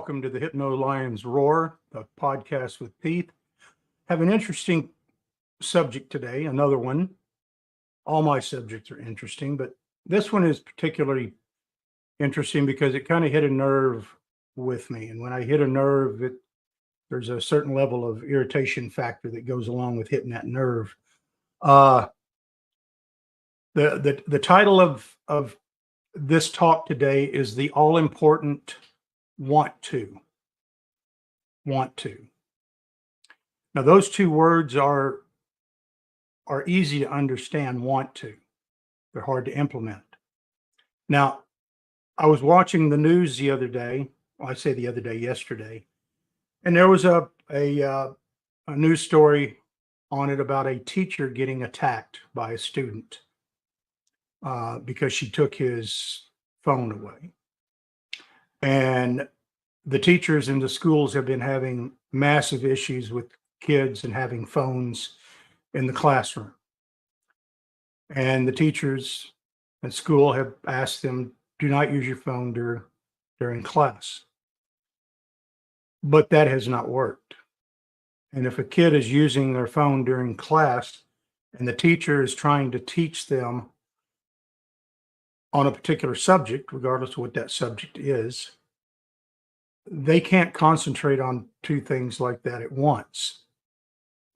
welcome to the Hypno Lions Roar, the podcast with Pete. Have an interesting subject today, another one. All my subjects are interesting, but this one is particularly interesting because it kind of hit a nerve with me. And when I hit a nerve, there's a certain level of irritation factor that goes along with hitting that nerve. The title of this talk today is the all-important want to. Now, those two words are easy to understand, want to. They're hard to implement. Now, I was watching the news the other day. Well, I say the other day, yesterday, and there was a news story on it about a teacher getting attacked by a student because she took his phone away. And the teachers in the schools have been having massive issues with kids and having phones in the classroom. And the teachers at school have asked them, do not use your phone during class. But that has not worked. And if a kid is using their phone during class and the teacher is trying to teach them on a particular subject, regardless of what that subject is, they can't concentrate on two things like that at once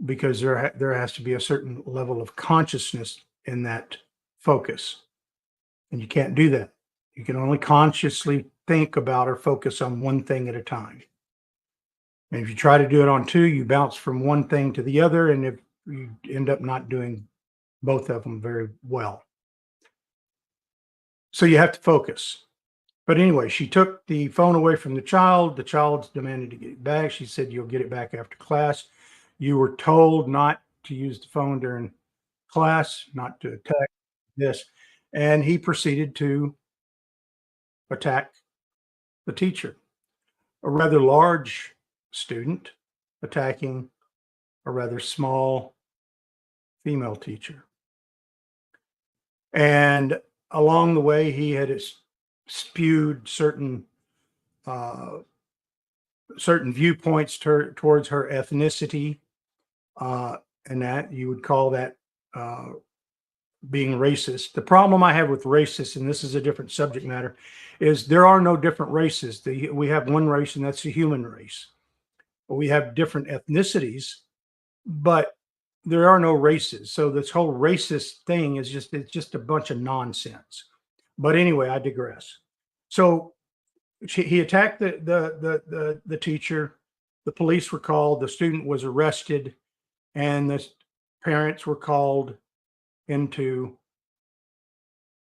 because there has to be a certain level of consciousness in that focus. And you can't do that. You can only consciously think about or focus on one thing at a time. And if you try to do it on two, you bounce from one thing to the other, and if you end up not doing both of them very well. So you have to focus. But anyway, she took the phone away from the child. The child demanded to get it back. She said, you'll get it back after class. You were told not to use the phone during class, not to attack this. And he proceeded to attack the teacher, a rather large student attacking a rather small female teacher. And along the way, he had spewed certain viewpoints towards her ethnicity, and that you would call that being racist. The problem I have with racist, and this is a different subject matter, is there are no different races. We have one race, and that's the human race. We have different ethnicities, but there are no races. So this whole racist thing is just a bunch of nonsense. But anyway, I digress. So he attacked the teacher. The police were called. The student was arrested, and the parents were called into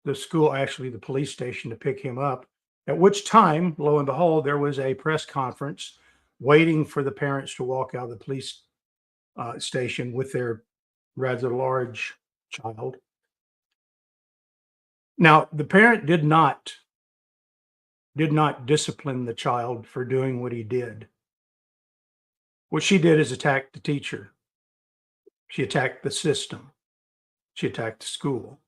the school, actually the police station, to pick him up. At which time, lo and behold, there was a press conference waiting for the parents to walk out of the police station with their rather large child. Now, the parent did not discipline the child for doing what he did. What she did is attack the teacher. She attacked the system. She attacked the school.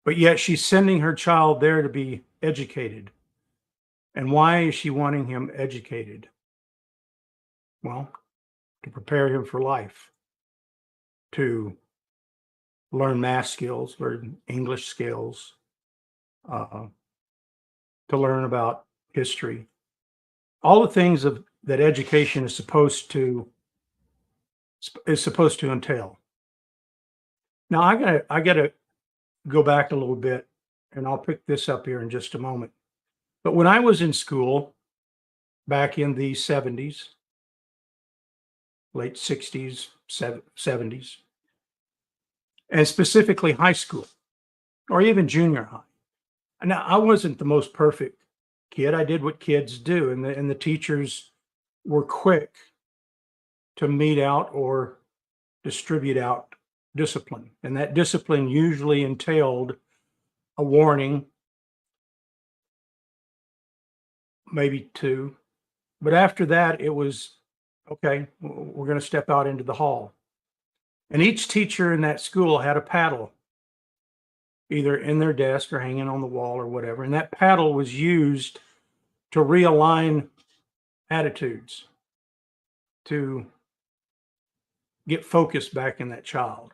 But yet she's sending her child there to be educated. And why is she wanting him educated? Well, to prepare him for life, to learn math skills, learn English skills, to learn about history, all the things that education is supposed to entail. Now, I gotta go back a little bit, and I'll pick this up here in just a moment. But when I was in school back in the 70s, late 60s, 70s, and specifically high school or even junior high. Now, I wasn't the most perfect kid. I did what kids do, and the teachers were quick to mete out or distribute out discipline. And that discipline usually entailed a warning, maybe two. But after that, it was, okay, we're going to step out into the hall. And each teacher in that school had a paddle, either in their desk or hanging on the wall or whatever. And that paddle was used to realign attitudes to get focused back in that child.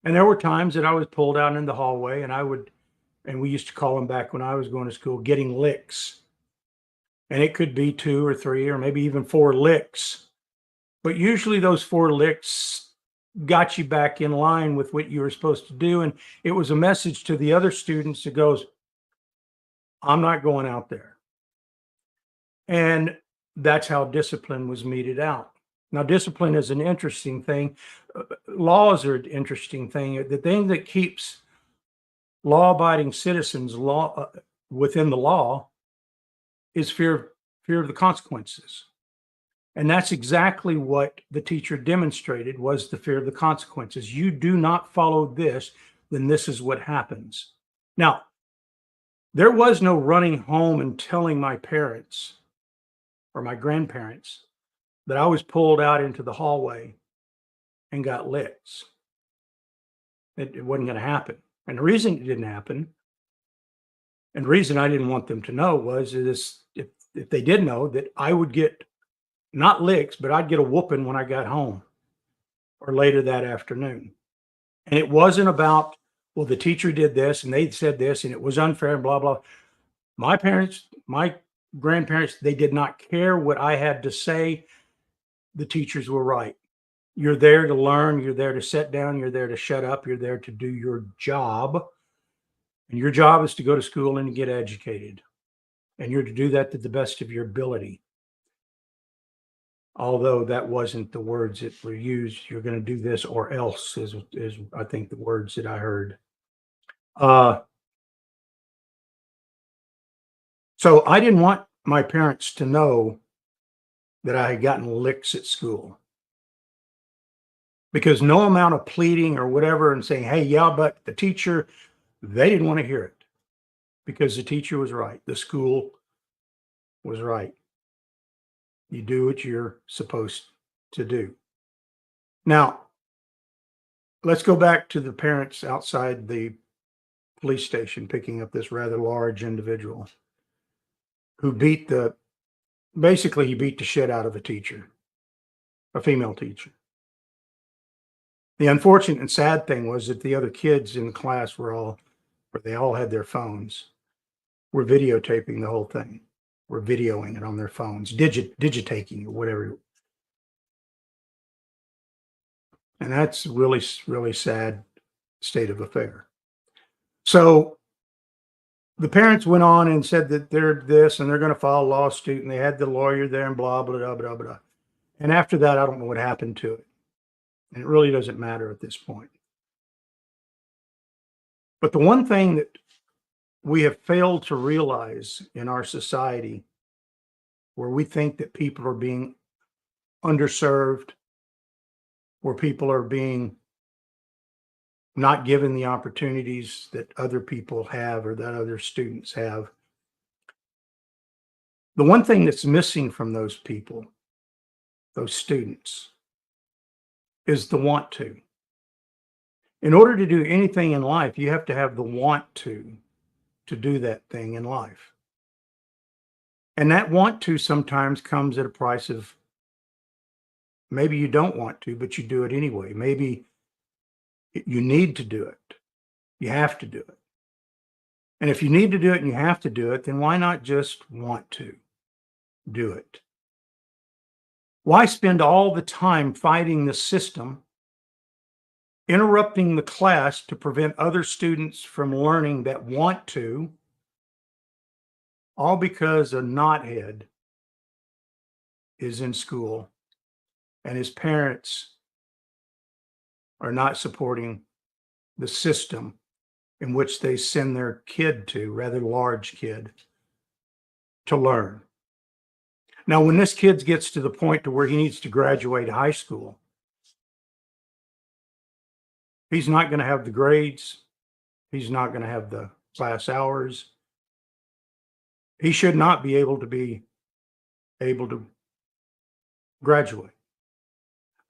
And there were times that I was pulled out in the hallway and we used to call them back when I was going to school, getting licks. And it could be 2 or 3 or maybe even 4 licks. But usually those 4 licks got you back in line with what you were supposed to do. And it was a message to the other students that goes, I'm not going out there. And that's how discipline was meted out. Now, discipline is an interesting thing. Laws are an interesting thing. The thing that keeps law-abiding citizens within the law is fear of the consequences. And that's exactly what the teacher demonstrated, was the fear of the consequences. You do not follow this, then this is what happens. Now, there was no running home and telling my parents or my grandparents that I was pulled out into the hallway and got licks. It wasn't going to happen. And the reason it didn't happen, and the reason I didn't want them to know, was if they did know, that I would get not licks, but I'd get a whooping when I got home or later that afternoon. And it wasn't about, well, the teacher did this and they said this and it was unfair and blah, blah. My parents, my grandparents, they did not care what I had to say. The teachers were right. You're there to learn. You're there to sit down. You're there to shut up. You're there to do your job. And your job is to go to school and get educated. And you're to do that to the best of your ability. Although that wasn't the words that were used. You're going to do this or else is I think the words that I heard. So I didn't want my parents to know that I had gotten licks at school. Because no amount of pleading or whatever and saying, hey, yeah, but the teacher, they didn't want to hear it. Because the teacher was right. The school was right. You do what you're supposed to do. Now, let's go back to the parents outside the police station picking up this rather large individual who basically he beat the shit out of a teacher, a female teacher. The unfortunate and sad thing was that the other kids in the class they all had their phones, were videotaping the whole thing, were videoing it on their phones, digitating or whatever. And that's really, really sad state of affair. So the parents went on and said that they're this and they're going to file a lawsuit, and they had the lawyer there and blah, blah, blah, blah, blah. And after that, I don't know what happened to it. And it really doesn't matter at this point. But the one thing that we have failed to realize in our society, where we think that people are being underserved, where people are being not given the opportunities that other people have or that other students have. The one thing that's missing from those people, those students, is the want to. In order to do anything in life, you have to have the want to do that thing in life. And that want to sometimes comes at a price of maybe you don't want to, but you do it anyway. Maybe you need to do it. You have to do it. And if you need to do it and you have to do it, then why not just want to do it? Why spend all the time fighting the system, interrupting the class to prevent other students from learning that want to, all because a knothead is in school and his parents are not supporting the system in which they send their kid to, rather large kid, to learn. Now, when this kid gets to the point to where he needs to graduate high school, he's not going to have the grades. He's not going to have the class hours. He should not be able to graduate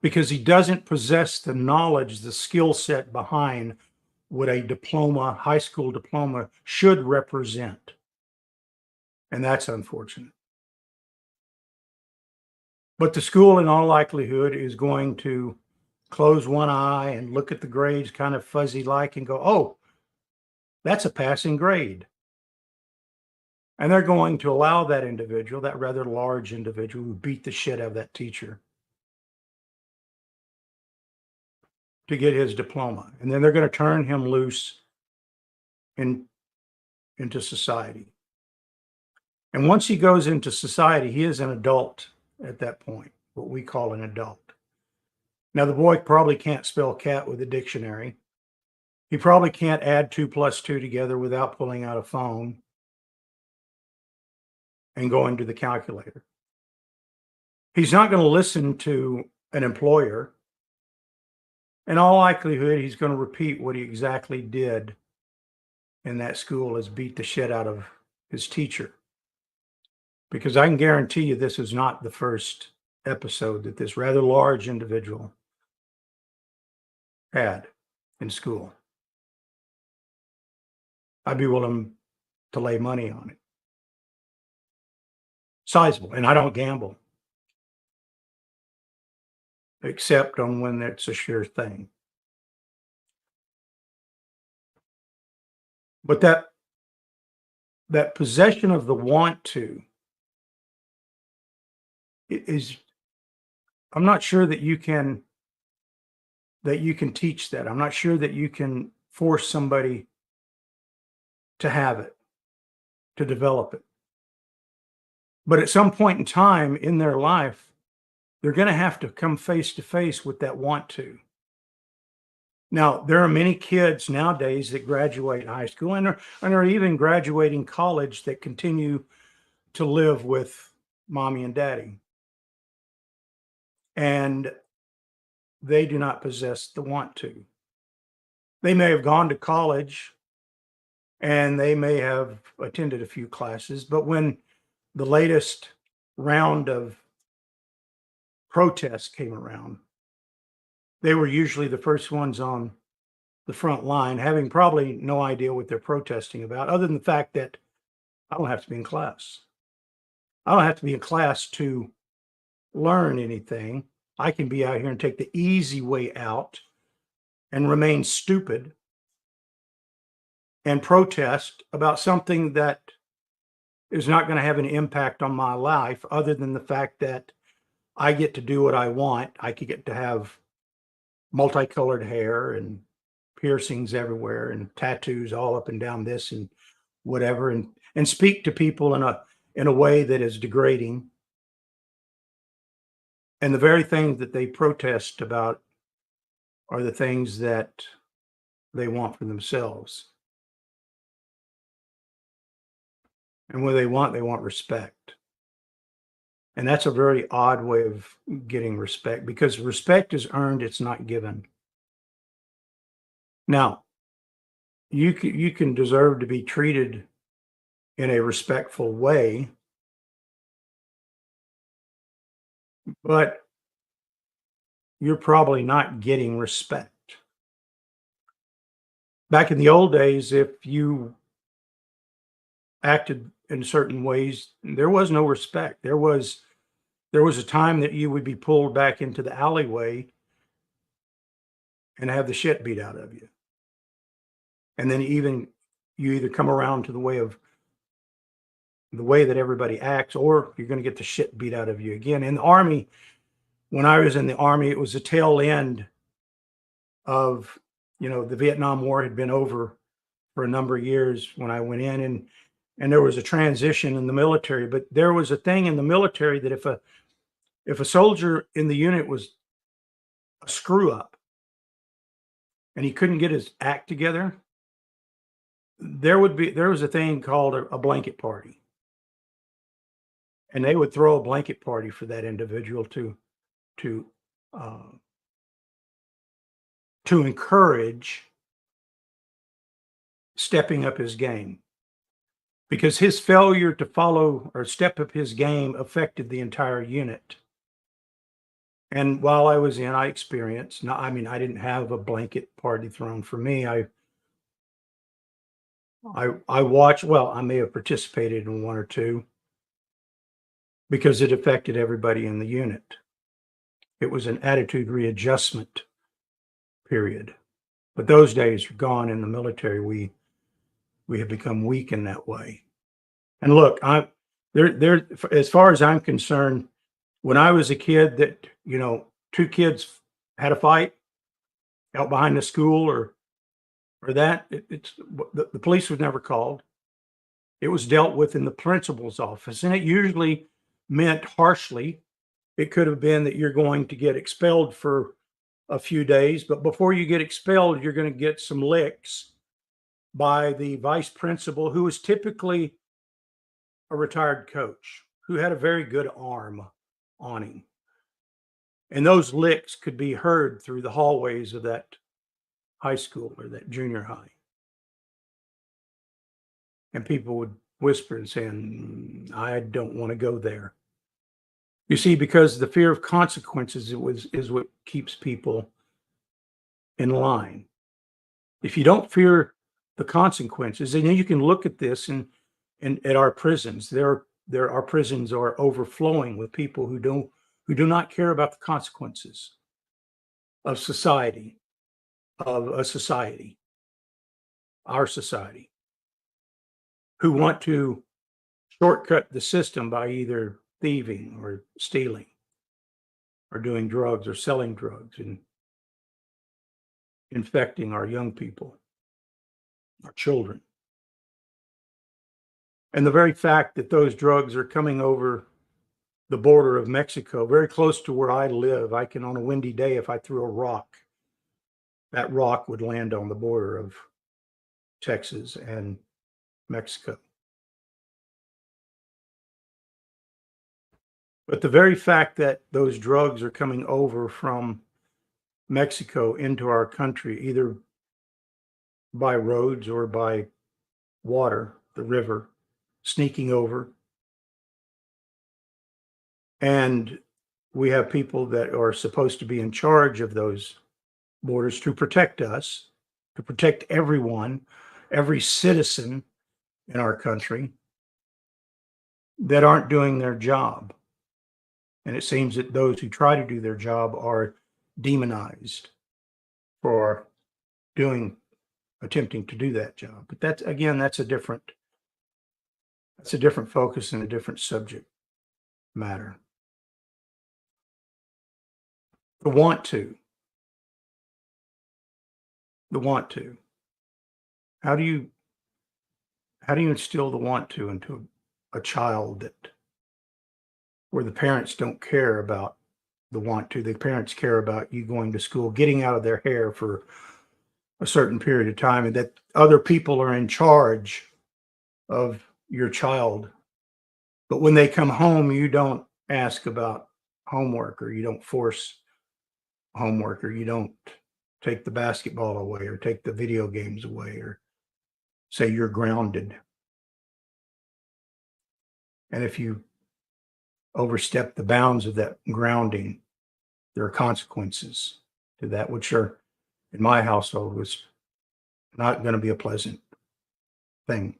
because he doesn't possess the knowledge, the skill set behind what a diploma, high school diploma, should represent. And that's unfortunate. But the school in all likelihood is going to close one eye and look at the grades kind of fuzzy like and go, oh, that's a passing grade. And they're going to allow that individual, that rather large individual who beat the shit out of that teacher, to get his diploma. And then they're going to turn him loose in, into society. And once he goes into society, he is an adult at that point, what we call an adult. Now, the boy probably can't spell cat with a dictionary. He probably can't add 2 plus 2 together without pulling out a phone and going to the calculator. He's not going to listen to an employer. In all likelihood, he's going to repeat what he exactly did in that school, is beat the shit out of his teacher. Because I can guarantee you this is not the first episode that this rather large individual had in school. I'd be willing to lay money on it. Sizable, and I don't gamble, except on when it's a sure thing. But that possession of the want to is, I'm not sure that you can teach that. I'm not sure that you can force somebody to have it, to develop it. But at some point in time in their life, they're going to have to come face to face with that want to. Now, there are many kids nowadays that graduate high school and are even graduating college that continue to live with mommy and daddy. And they do not possess the want to. They may have gone to college and they may have attended a few classes, but when the latest round of protests came around, they were usually the first ones on the front line, having probably no idea what they're protesting about, other than the fact that I don't have to be in class. I don't have to be in class to learn anything. I can be out here and take the easy way out and remain stupid and protest about something that is not going to have an impact on my life, other than the fact that I get to do what I want. I could get to have multicolored hair and piercings everywhere and tattoos all up and down this and whatever, and speak to people in a way that is degrading. And the very things that they protest about are the things that they want for themselves. And what they want respect. And that's a very odd way of getting respect, because respect is earned, it's not given. Now, you can deserve to be treated in a respectful way, but you're probably not getting respect. Back in the old days, if you acted in certain ways, there was no respect. There was a time that you would be pulled back into the alleyway and have the shit beat out of you. And then you either come around to the way that everybody acts, or you're going to get the shit beat out of you again. In the Army, when I was in the Army, it was the tail end of, the Vietnam War had been over for a number of years when I went in, and there was a transition in the military. But there was a thing in the military that if a soldier in the unit was a screw up and he couldn't get his act together, there was a thing called a blanket party. And they would throw a blanket party for that individual to encourage stepping up his game, because his failure to follow or step up his game affected the entire unit. And while I was I experienced, I didn't have a blanket party thrown for me. I watched, well, I may have participated in one or two, because it affected everybody in the unit. It was an attitude readjustment period. But those days are gone in the military. We have become weak in that way. And look, I'm there as far as I'm concerned, when I was a kid that, two kids had a fight out behind the school or that, it's the police was never called. It was dealt with in the principal's office, and it usually meant harshly. It could have been that you're going to get expelled for a few days, but before you get expelled, you're going to get some licks by the vice principal, who was typically a retired coach who had a very good arm on him. And those licks could be heard through the hallways of that high school or that junior high. And people would whisper and say, I don't want to go there. You see, because the fear of consequences is what keeps people in line. If you don't fear the consequences, and then you can look at this and at our prisons. Our prisons are overflowing with people who do not care about the consequences of society, our society, who want to shortcut the system by either thieving or stealing or doing drugs or selling drugs and infecting our young people, our children. And the very fact that those drugs are coming over the border of Mexico, very close to where I live, I can, on a windy day, if I threw a rock, that rock would land on the border of Texas and Mexico. But the very fact that those drugs are coming over from Mexico into our country, either by roads or by water, the river, sneaking over. And we have people that are supposed to be in charge of those borders to protect us, to protect everyone, every citizen in our country, that aren't doing their job. And it seems that those who try to do their job are demonized for attempting to do that job. But that's a different focus and a different subject matter. The want to. How do you instill the want to into a child where the parents don't care about the want to? The parents care about you going to school, getting out of their hair for a certain period of time, and that other people are in charge of your child. But when they come home, you don't ask about homework, or you don't force homework, or you don't take the basketball away or take the video games away or say you're grounded. And if you overstep the bounds of that grounding, there are consequences to that, which are, in my household, was not going to be a pleasant thing.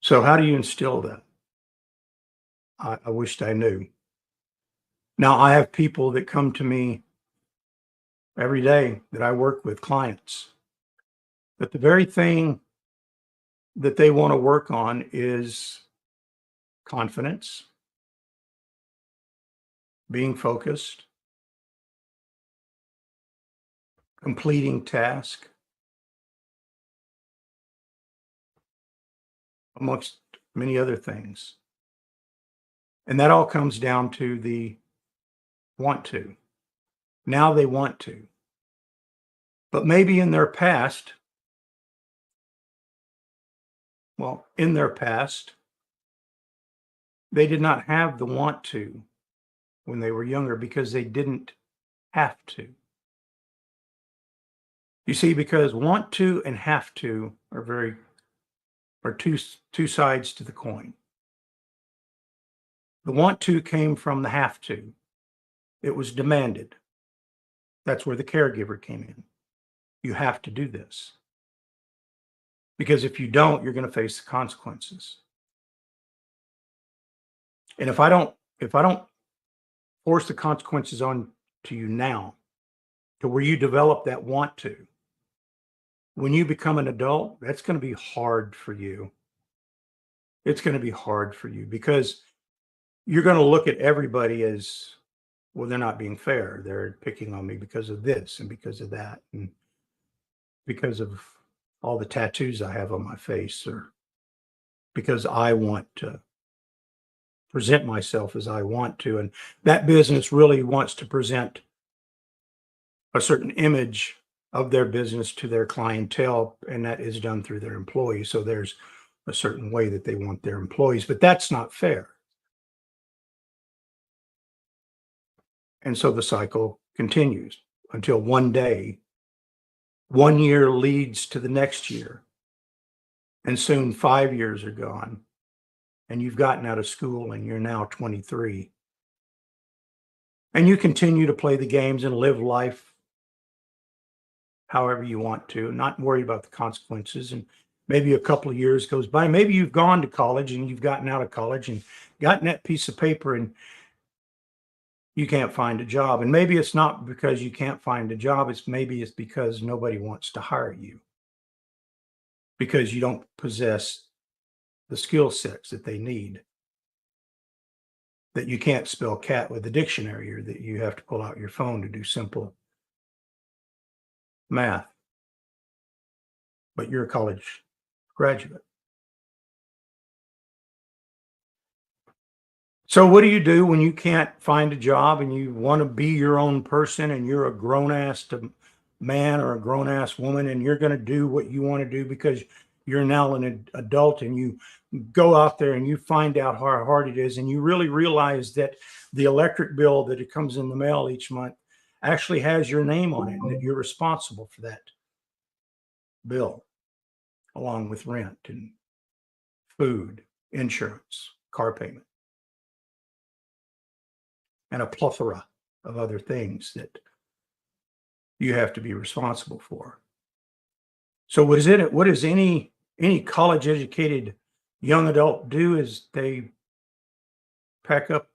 So how do you instill that? I wished I knew. Now, I have people that come to me every day that I work with, clients, but the very thing that they want to work on is confidence, being focused, completing task, amongst many other things. And that all comes down to the want to. Now they want to. But maybe in their past, they did not have the want to when they were younger because they didn't have to. You see, because want to and have to are two sides to the coin. The want to came from the have to. It was demanded. That's where the caregiver came in. You have to do this. Because if you don't, you're going to face the consequences. And if I don't force the consequences on to you now, to where you develop that want to, when you become an adult, that's going to be hard for you. It's going to be hard for you because you're going to look at everybody as, well, they're not being fair. They're picking on me because of this and because of that and because of all the tattoos I have on my face, or because I want to present myself as I want to. And that business really wants to present a certain image of their business to their clientele, and that is done through their employees. So there's a certain way that they want their employees, but that's not fair. And so the cycle continues until one day, one year leads to the next year, and soon 5 years are gone, and you've gotten out of school and you're now 23. And you continue to play the games and live life however you want to, not worry about the consequences. And maybe a couple of years goes by. Maybe you've gone to college and you've gotten out of college and gotten that piece of paper and you can't find a job. And maybe it's not because you can't find a job. Maybe it's because nobody wants to hire you because you don't possess the skill sets that they need. That you can't spell cat with a dictionary, or that you have to pull out your phone to do simple math, but you're a college graduate. So what do you do when you can't find a job and you want to be your own person and you're a grown ass man or a grown ass woman and you're going to do what you want to do because you're now an adult, and you go out there and you find out how hard it is, and you really realize that the electric bill that it comes in the mail each month actually has your name on it, and that you're responsible for that bill, along with rent and food, insurance, car payment, and a plethora of other things that you have to be responsible for. So what does any college educated young adult do is they pack up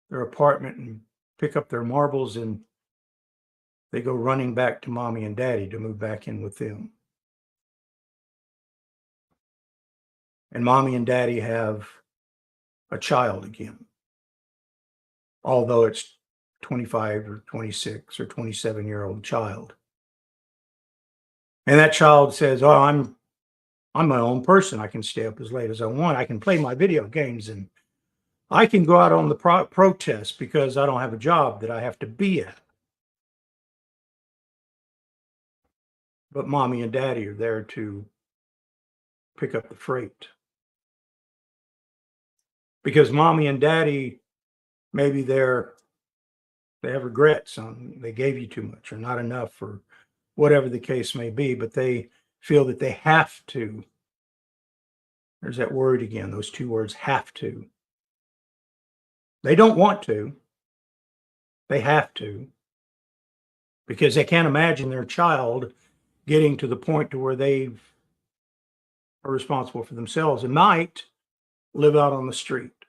their apartment and pick up their marbles, and they go running back to mommy and daddy to move back in with them. And mommy and daddy have a child again, although it's 25 or 26 or 27-year-old child. And that child says, "Oh, I'm my own person. I can stay up as late as I want. I can play my video games, and I can go out on the protest because I don't have a job that I have to be at." But mommy and daddy are there to pick up the freight, because mommy and daddy, maybe they have regrets on they gave you too much or not enough or whatever the case may be, but they feel that they have to. There's that word again, those two words, have to. They don't want to, they have to, because they can't imagine their child getting to the point to where they are responsible for themselves and might live out on the street,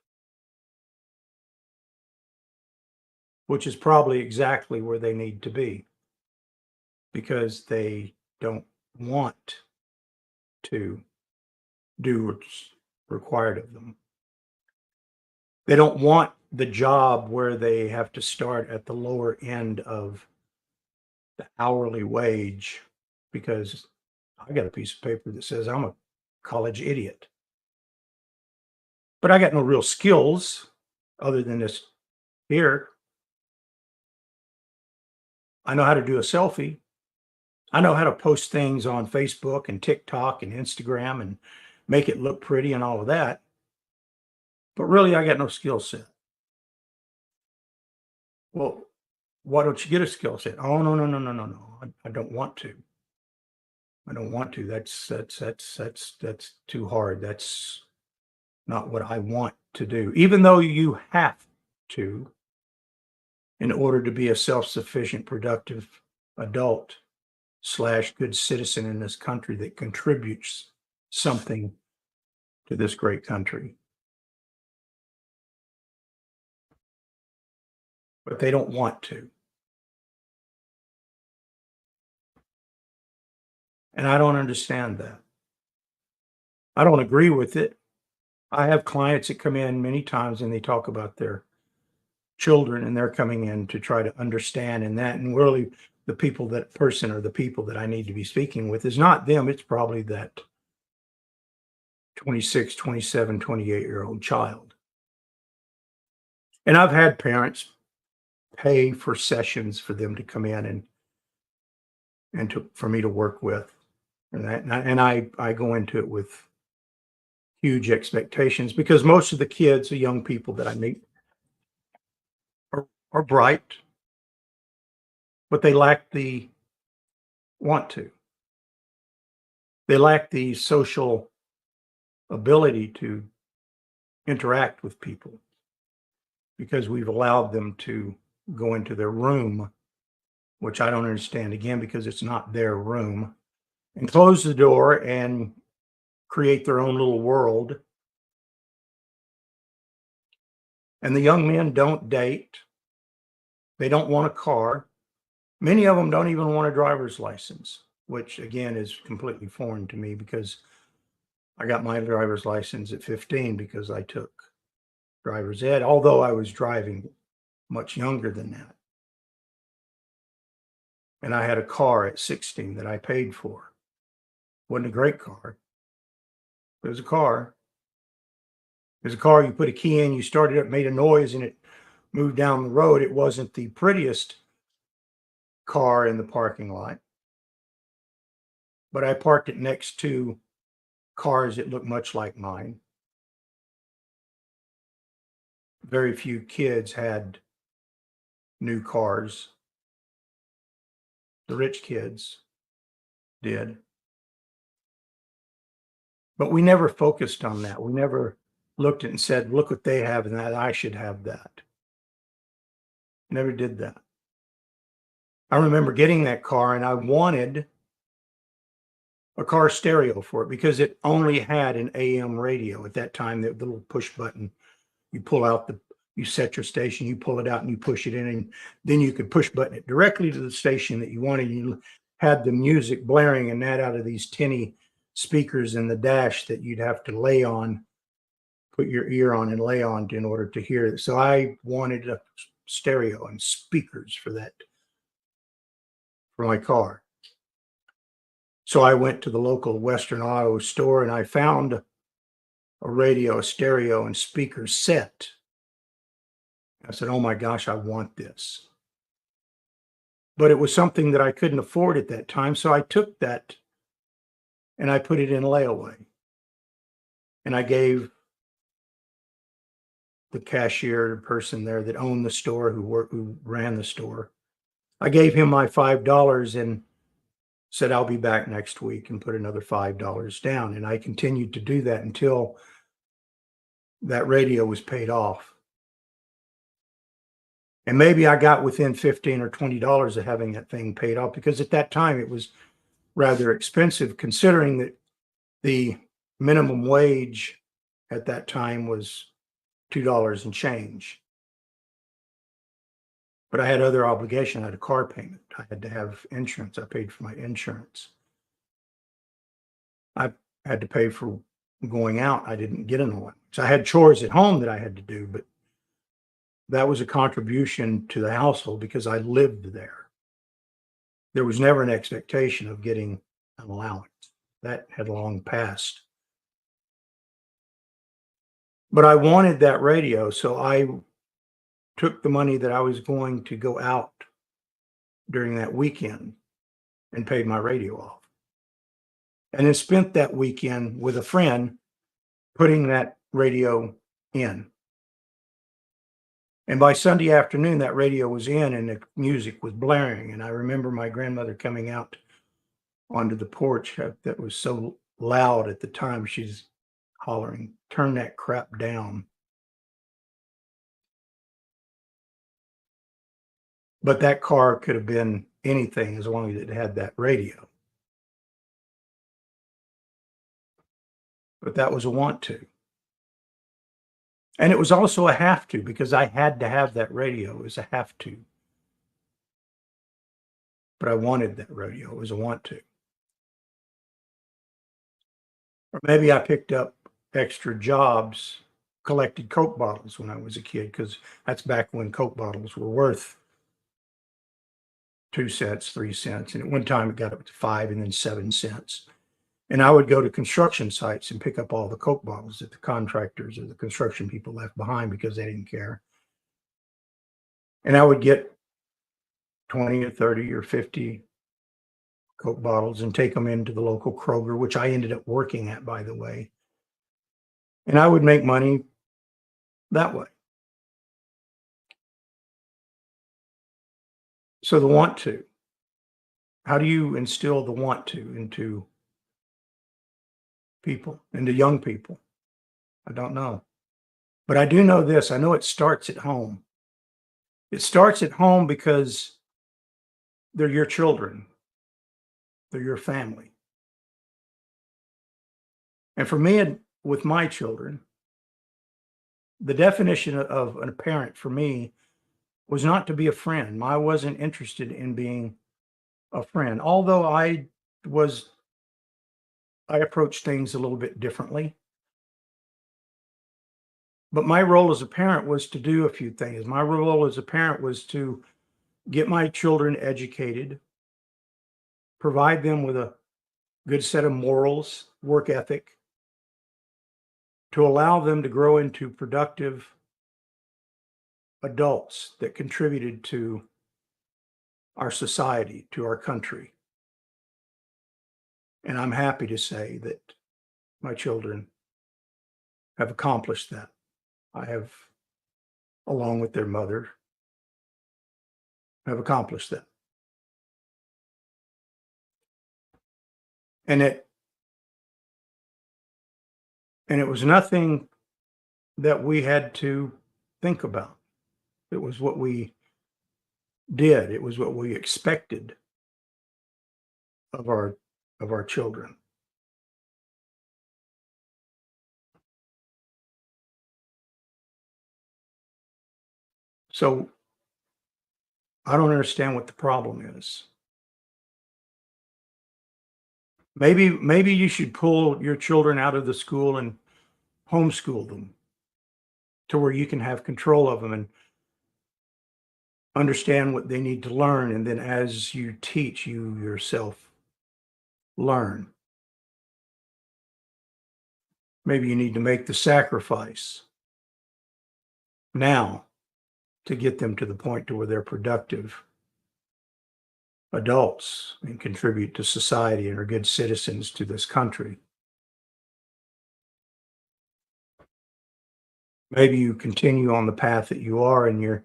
which is probably exactly where they need to be, because they don't want to do what's required of them. They don't want the job where they have to start at the lower end of the hourly wage, because I got a piece of paper that says I'm a college idiot, but I got no real skills other than this here. I know how to do a selfie. I know how to post things on Facebook and TikTok and Instagram and make it look pretty and all of that. But really, I got no skill set. Well, why don't you get a skill set? Oh, no, no, no, no, no, no. I don't want to. I don't want to. That's too hard. That's not what I want to do. Even though you have to, in order to be a self-sufficient, productive adult slash good citizen in this country that contributes something to this great country. but they don't want to. And I don't understand that. I don't agree with it. I have clients that come in many times and they talk about their children and they're coming in to try to understand and that. And really, the people that person or the people that I need to be speaking with is not them. It's probably that 26, 27, 28-year-old child. And I've had parents pay for sessions for them to come in and for me to work with. And I go into it with huge expectations because most of the kids, the young people that I meet are bright, but they lack the want to. They lack the social ability to interact with people because we've allowed them to go into their room, which I don't understand again because it's not their room, and close the door and create their own little world. And the young men don't date. They don't want a car. Many of them don't even want a driver's license, which again is completely foreign to me because I got my driver's license at 15 because I took driver's ed, although I was driving much younger than that. And I had a car at 16 that I paid for. Wasn't a great car. It was a car. It was a car you put a key in, you started it, made a noise, and it moved down the road. It wasn't the prettiest car in the parking lot, but I parked it next to cars that look much like mine. Very few kids had new cars. The rich kids did. But we never focused on that. We never looked at it and said, look what they have and that I should have that. Never did that. I remember getting that car and I wanted a car stereo for it because it only had an AM radio at that time, the little push button. You pull out you set your station, you pull it out and you push it in, and then you could push button it directly to the station that you wanted. You had the music blaring and that out of these tinny speakers in the dash that you'd have to lay on, put your ear on and lay on in order to hear it. So I wanted a stereo and speakers for my car. So I went to the local Western Auto store and I found a radio, a stereo, and speaker set. I said, oh my gosh, I want this. But it was something that I couldn't afford at that time. So I took that and I put it in layaway. And I gave the cashier person there that owned the store, who ran the store, I gave him my $5 and said, I'll be back next week, and put another $5 down. And I continued to do that until that radio was paid off. And maybe I got within $15 or $20 of having that thing paid off because at that time it was rather expensive considering that the minimum wage at that time was $2 and change. But I had other obligation. I had a car payment. I had to have insurance. I paid for my insurance. I had to pay for going out. I didn't get an allowance. I had chores at home that I had to do, but that was a contribution to the household because I lived there. There was never an expectation of getting an allowance. That had long passed. But I wanted that radio, so I took the money that I was going to go out during that weekend and paid my radio off. And then spent that weekend with a friend putting that radio in. And by Sunday afternoon, that radio was in and the music was blaring. And I remember my grandmother coming out onto the porch that was so loud at the time. She's hollering, turn that crap down. But that car could have been anything as long as it had that radio. But that was a want to. And it was also a have to because I had to have that radio. It was a have to. But I wanted that radio. It was a want to. Or maybe I picked up extra jobs, collected Coke bottles when I was a kid, because that's back when Coke bottles were worth 2 cents, 3 cents, and at one time it got up to 5 and then 7 cents. And I would go to construction sites and pick up all the Coke bottles that the contractors or the construction people left behind because they didn't care. And I would get 20 or 30 or 50 Coke bottles and take them into the local Kroger, which I ended up working at, by the way. And I would make money that way. So the want to, how do you instill the want to into people, into young people? I don't know. But I do know this. I know it starts at home. It starts at home because they're your children. They're your family. And for me and with my children, the definition of a parent for me was not to be a friend. I wasn't interested in being a friend, although I approached things a little bit differently. But my role as a parent was to do a few things. My role as a parent was to get my children educated, provide them with a good set of morals, work ethic, to allow them to grow into productive adults that contributed to our society, to our country. And I'm happy to say that my children have accomplished that. I have, along with their mother, have accomplished that. And it was nothing that we had to think about. It was what we did. It was what we expected of our children. So I don't understand what the problem is. Maybe you should pull your children out of the school and homeschool them to where you can have control of them and understand what they need to learn. And then as you teach, you yourself learn. Maybe you need to make the sacrifice now to get them to the point to where they're productive adults and contribute to society and are good citizens to this country. Maybe you continue on the path that you are and your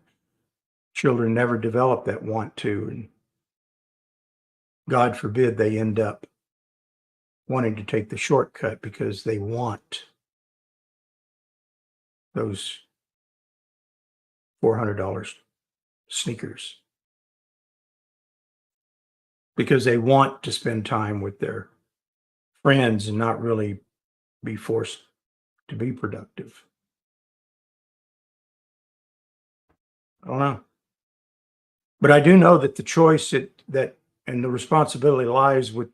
children never develop that want to, and God forbid they end up wanting to take the shortcut because they want those $400 sneakers, because they want to spend time with their friends and not really be forced to be productive. I don't know. But I do know that the choice that and the responsibility lies with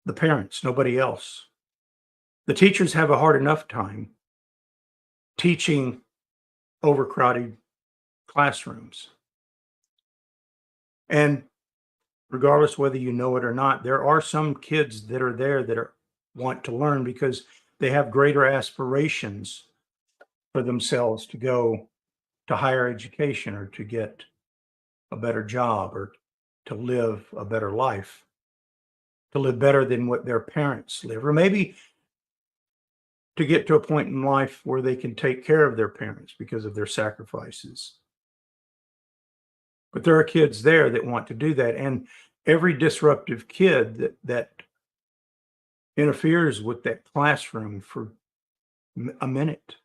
the parents, nobody else. The teachers have a hard enough time teaching overcrowded classrooms. And regardless whether you know it or not, there are some kids that are there that want to learn because they have greater aspirations for themselves to go to higher education or to get a better job or to live a better life, to live better than what their parents live, or maybe to get to a point in life where they can take care of their parents because of their sacrifices. But there are kids there that want to do that. And every disruptive kid that interferes with that classroom for a minute,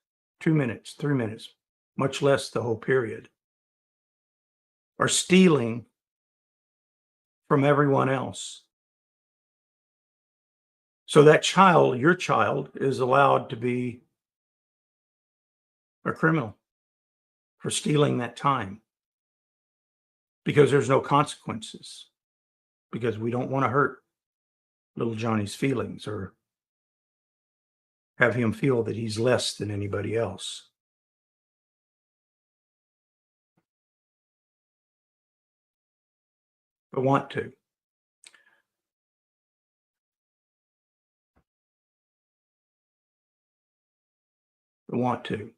2 minutes, 3 minutes, much less the whole period, are stealing from everyone else. So that child, your child, is allowed to be a criminal for stealing that time because there's no consequences, because we don't want to hurt little Johnny's feelings or have him feel that he's less than anybody else. But want to. The want to.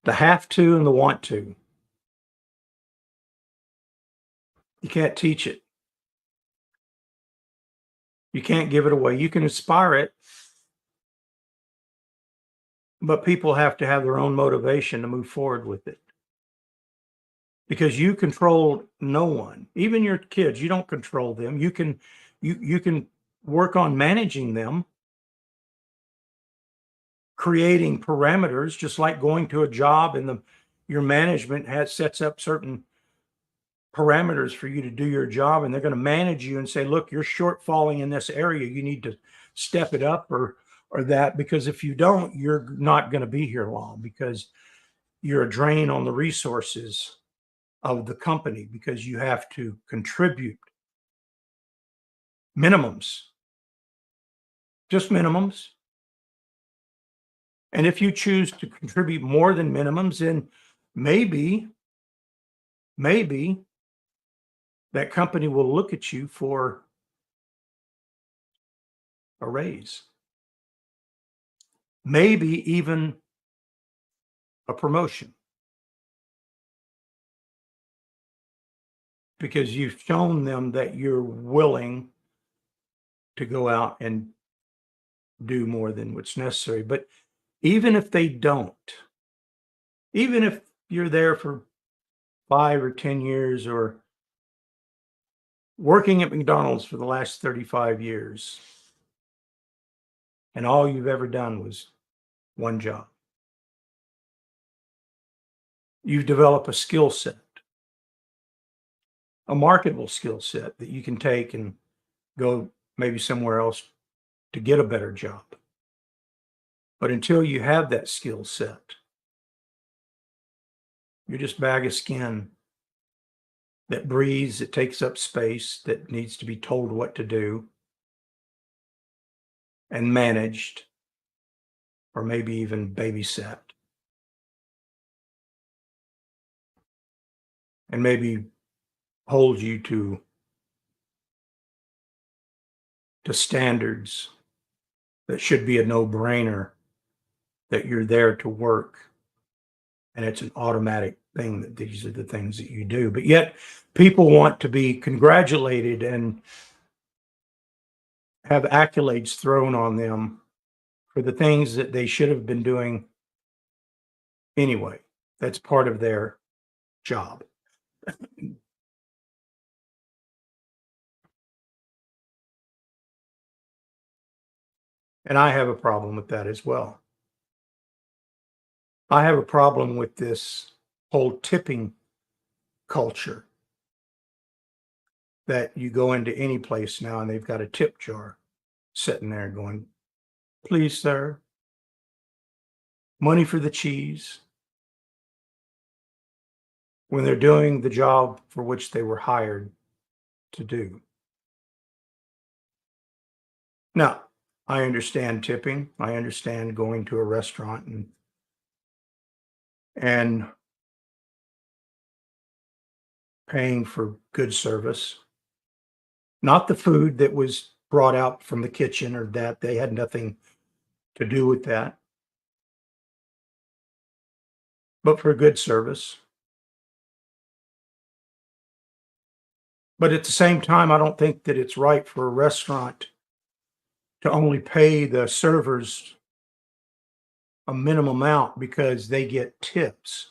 The have to and the want to. You can't teach it. You can't give it away. You can inspire it, but people have to have their own motivation to move forward with it. Because you control no one, even your kids. You don't control them. You can work on managing them, creating parameters, just like going to a job and your management sets up certain parameters for you to do your job, and they're going to manage you and say, look, you're shortfalling in this area. You need to step it up or that, because if you don't, you're not going to be here long, because you're a drain on the resources of the company, because you have to contribute minimums, just minimums. And if you choose to contribute more than minimums, then maybe that company will look at you for a raise, maybe even a promotion, because you've shown them that you're willing to go out and do more than what's necessary. But even if they don't, even if you're there for 5 or 10 years or working at McDonald's for the last 35 years, and all you've ever done was one job, you've developed a skill set, a marketable skill set that you can take and go maybe somewhere else to get a better job. But until you have that skill set, you're just a bag of skin that breathes, that takes up space, that needs to be told what to do and managed, or maybe even babysat, and maybe hold you to standards that should be a no-brainer, that you're there to work and it's an automatic thing that these are the things that you do. But yet people want to be congratulated and have accolades thrown on them for the things that they should have been doing anyway. That's part of their job. And I have a problem with that as well. I have a problem with this whole tipping culture, that you go into any place now and they've got a tip jar sitting there going, please, sir, money for the cheese, when they're doing the job for which they were hired to do. Now, I understand tipping. I understand going to a restaurant and paying for good service, not the food that was brought out from the kitchen, or that they had nothing to do with that, but for good service. But at the same time, I don't think that it's right for a restaurant to only pay the servers a minimum amount because they get tips.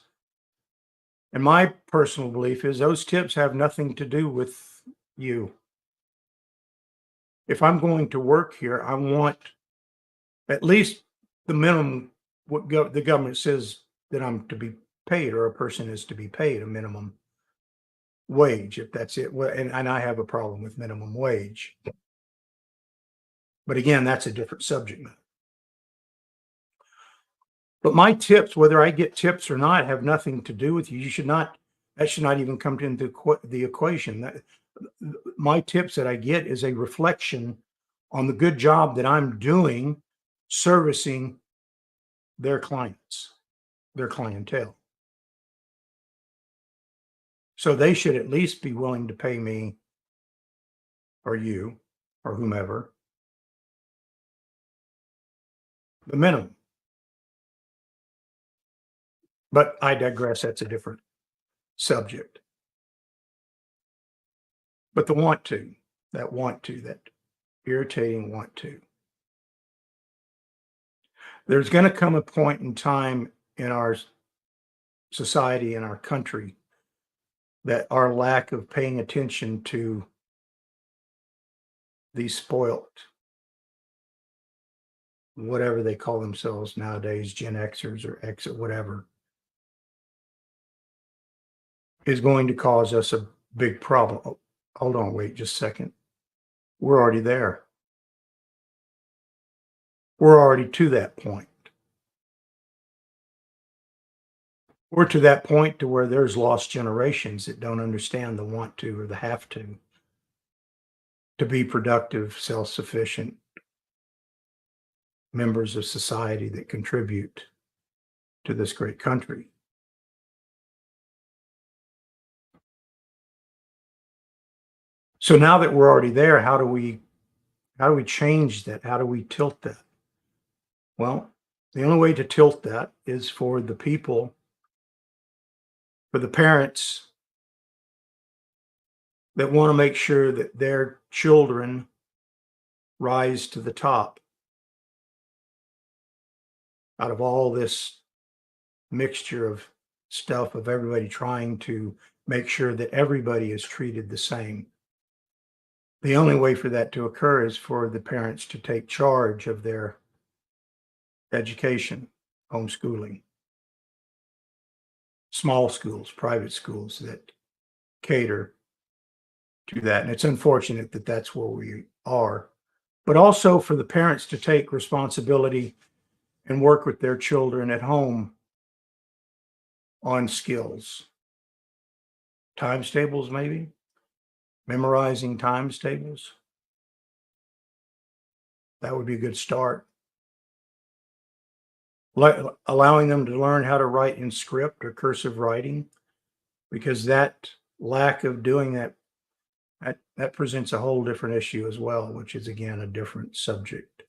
And my personal belief is those tips have nothing to do with you. If I'm going to work here, I want at least the minimum what the government says that I'm to be paid, or a person is to be paid a minimum wage, if that's it. Well, and I have a problem with minimum wage. But again, that's a different subject matter. But my tips, whether I get tips or not, have nothing to do with you. You should not, that should not even come into the equation. My tips that I get is a reflection on the good job that I'm doing servicing their clients, their clientele. So they should at least be willing to pay me or you or whomever the minimum. But I digress. That's a different subject. But the that irritating want to. There's going to come a point in time in our society, in our country, that our lack of paying attention to these spoiled, whatever they call themselves nowadays, Gen Xers or X or whatever, is going to cause us a big problem. Oh, hold on, wait just a second. We're already there. We're already to that point. We're to that point to where there's lost generations that don't understand the want to or the have to be productive, self-sufficient members of society that contribute to this great country. So now that we're already there, how do we change that? How do we tilt that? Well, the only way to tilt that is for the people, for the parents that want to make sure that their children rise to the top out of all this mixture of stuff of everybody trying to make sure that everybody is treated the same. The only way for that to occur is for the parents to take charge of their education, homeschooling, small schools, private schools that cater to that. And it's unfortunate that that's where we are, but also for the parents to take responsibility and work with their children at home on skills, times tables, maybe memorizing times tables. That would be a good start. Allowing them to learn how to write in script or cursive writing, because that lack of doing that presents a whole different issue as well, which is again a different subject.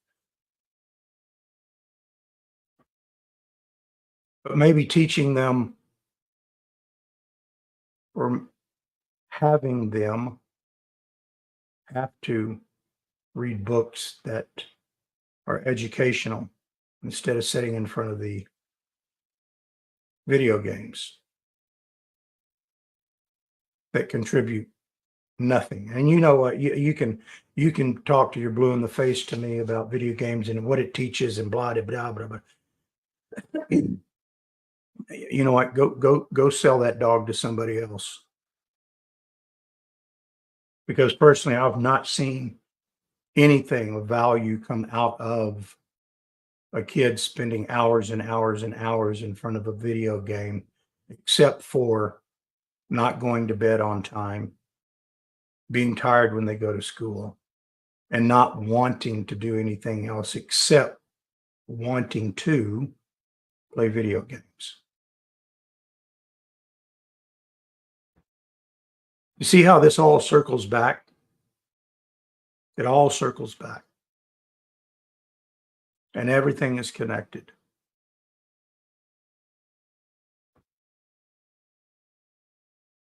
But maybe teaching them or having them have to read books that are educational instead of sitting in front of the video games that contribute nothing. And you know what, you can talk to your blue in the face to me about video games and what it teaches and blah blah blah blah. You know what, go sell that dog to somebody else, because personally I've not seen anything of value come out of a kid spending hours and hours and hours in front of a video game, except for not going to bed on time, being tired when they go to school, and not wanting to do anything else except wanting to play video games. You see how this all circles back? It all circles back. And everything is connected.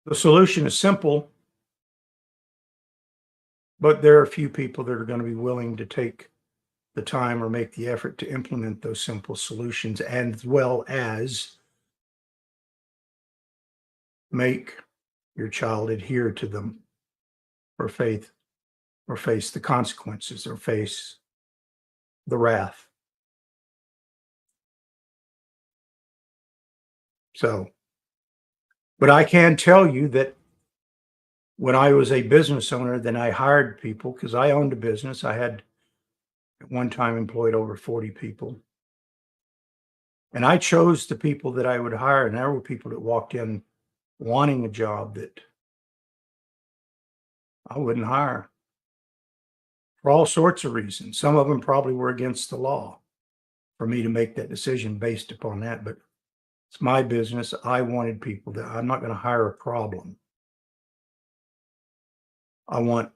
The solution is simple, but there are a few people that are going to be willing to take the time or make the effort to implement those simple solutions, as well as make your child adhere to them or face the consequences or face the wrath. So, but I can tell you that when I was a business owner, then I hired people because I owned a business. I had at one time employed over 40 people. And I chose the people that I would hire, and there were people that walked in wanting a job that I wouldn't hire for all sorts of reasons. Some of them probably were against the law for me to make that decision based upon that, but it's my business. I wanted people that I'm not going to hire a problem. I want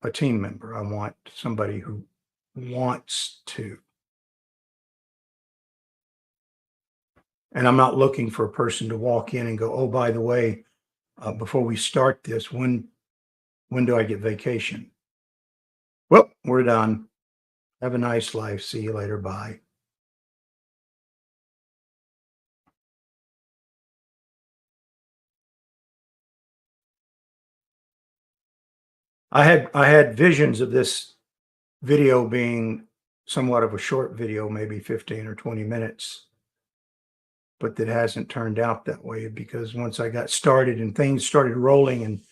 a team member. I want somebody who wants to. And I'm not looking for a person to walk in and go, oh, by the way, before we start this, when do I get vacation? Well, we're done. Have a nice life. See you later. Bye. I had visions of this video being somewhat of a short video, maybe 15 or 20 minutes, but that hasn't turned out that way, because once I got started and things started rolling and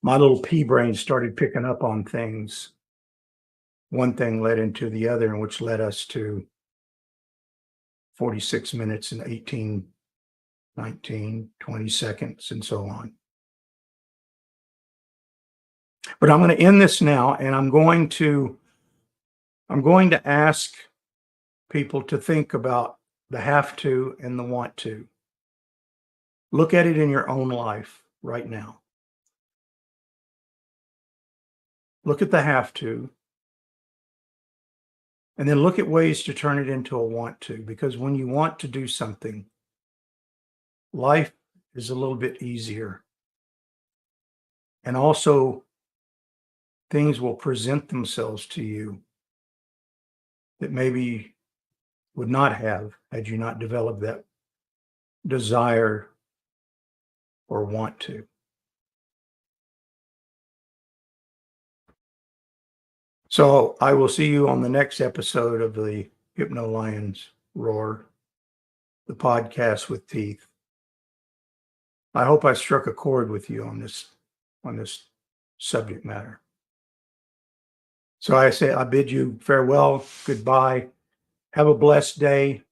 my little pea brain started picking up on things, one thing led into the other, and which led us to 46 minutes and 18, 19, 20 seconds and so on. But I'm going to end this now, and I'm going to ask people to think about the have to and the want to. Look at it in your own life right now. Look at the have to, and then look at ways to turn it into a want to, because when you want to do something, life is a little bit easier. And also, things will present themselves to you that maybe would not have had you not developed that desire or want to. So I will see you on the next episode of the Hypno Lions Roar, the podcast with teeth. I hope I struck a chord with you on this subject matter. So I bid you farewell, goodbye, have a blessed day,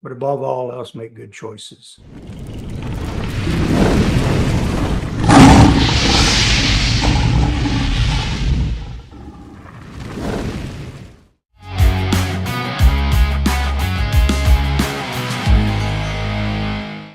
but above all else, make good choices.